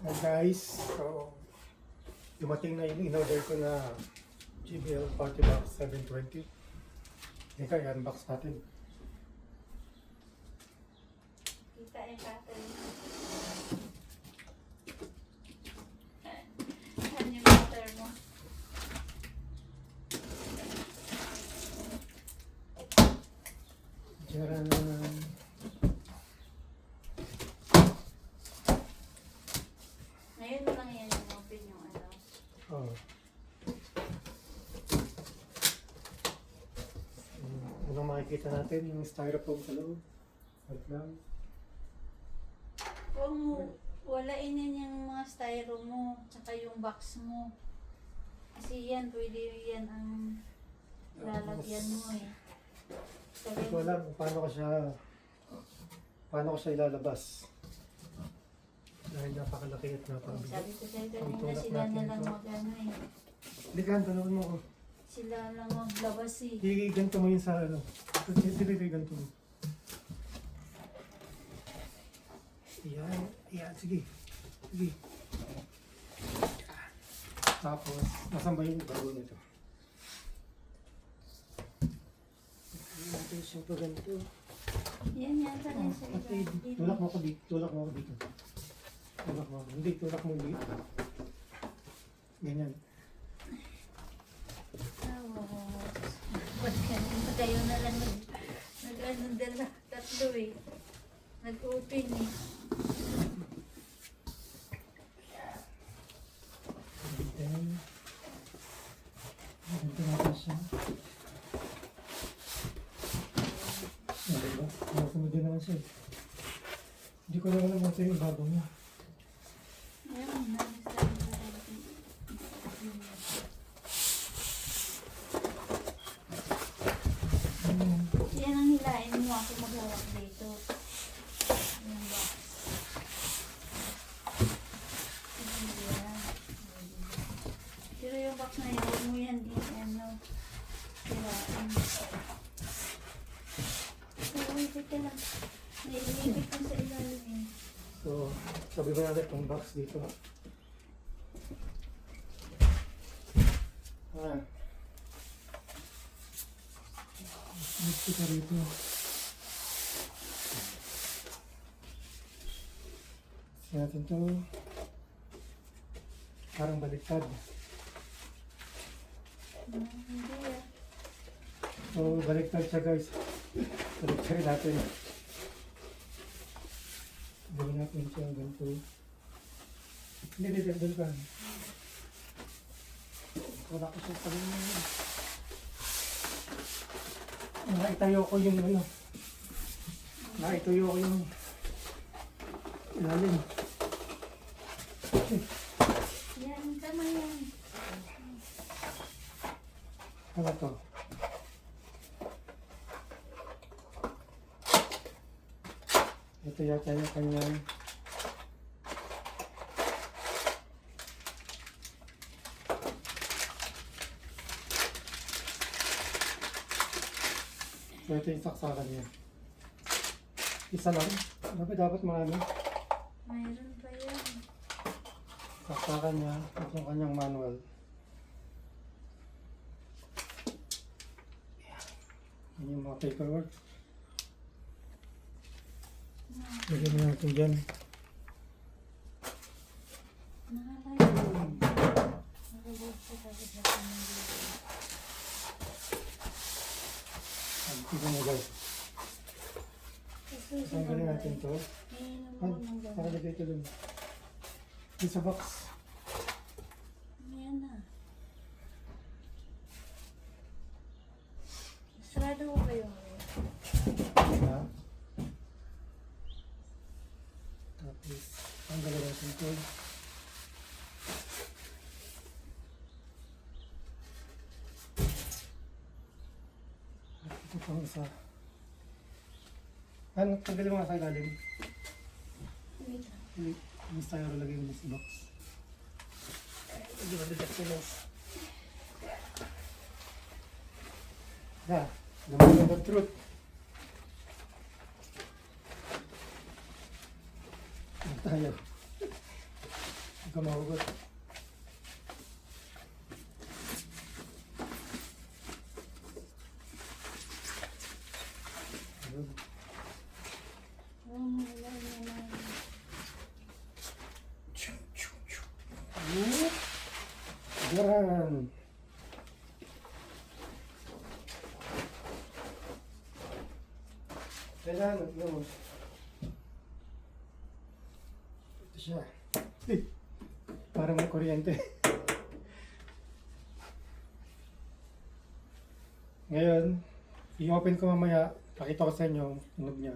Hi guys, so dumating na yung in-order ko na JBL Party Box 720. Teka, i-unbox natin. Kita yung pattern. Saan yung pattern mo? Diyan. Ngayon mo lang yan yung open yung ano. Oh. Unang makikita natin yung styrofoam sa loob. Wait lang. Huwag mo, walain yan yung mga styro mo, tsaka yung box mo. Kasi yan, pwede yan ang lalagyan mo eh. Hindi ko alam kung paano ko siya ilalabas. Dahil napakalaki at napakabigay. Sabi ko sa'yo kanina, sila na lang mag-ano eh. Hindi ka, tanawin mo ako. Sila lang maglabas eh. Ganito mo yun sa ano. Hindi ganito mo. Yan, sige. Sige. Tapos, nasan ba yung bago nito? Natin siyempre ganito. Yan yata rin sa Okay, iba. tulak mo ako dito. Tulak mo ako dito. Tulak mo ako. Hindi, tulak mo dito. Ganyan. Ba't kanina kayo na lang nag-ano dala, tatlo eh. Nag-open eh. Then, ganito natin siya. Diba? Nakasunod din naman siya. Hindi ko lang alam kung ito yung bago niya. Ayun, nag-start na natin. Yan ang hilain mo ako maghawak dito. Yung box. Yan. Pero yung box na yun, huwag mo yan ano, hilain. Uwipit ka lang. May uwipit ka sa ilalim eh. So, sabi ba natin itong box dito? Dito ka rito. Kasi natin ito. Parang baliktad. Hindi ah. So, baliktad siya guys. Baliktad natin. Gawin natin siya ganito. Hindi, doon ka. Wala ko siya pala naman. Naitayo ko yung ano. Naitayo ko yung ilalim. Yan, tama yan. Ano to? Ito yata yung kanyang so ito yung saksakan niya. Isa lang? Dapat marami. Mayroon pa yan. Saksakan niya. Ito yung kanyang manual. Yan yung mga paperwork. Lagyan natin dyan. Nakalayo. Nakalayo sa kapit na pamilya. Tignan mo guys. Tanggalin natin ito. Nakalagay ito dun. Dito sa box. Ayan na. Sarado ko kayo. Ha? Tapos, tanggalin natin ito. At ito pang isa. Ano? Tanggalin mo nga sa ilalim. Wait lang. Mas tayo lagay mo sa box. Hindi ba dito sa box? Naman the truth. Tayo. ka mahugot. Ayun. Wala na. Yan. Kailangan, ano, ito siya. Eh, parang may kuryente. Ngayon, i-open ko mamaya, pakita ko sa inyo yung tunog niya.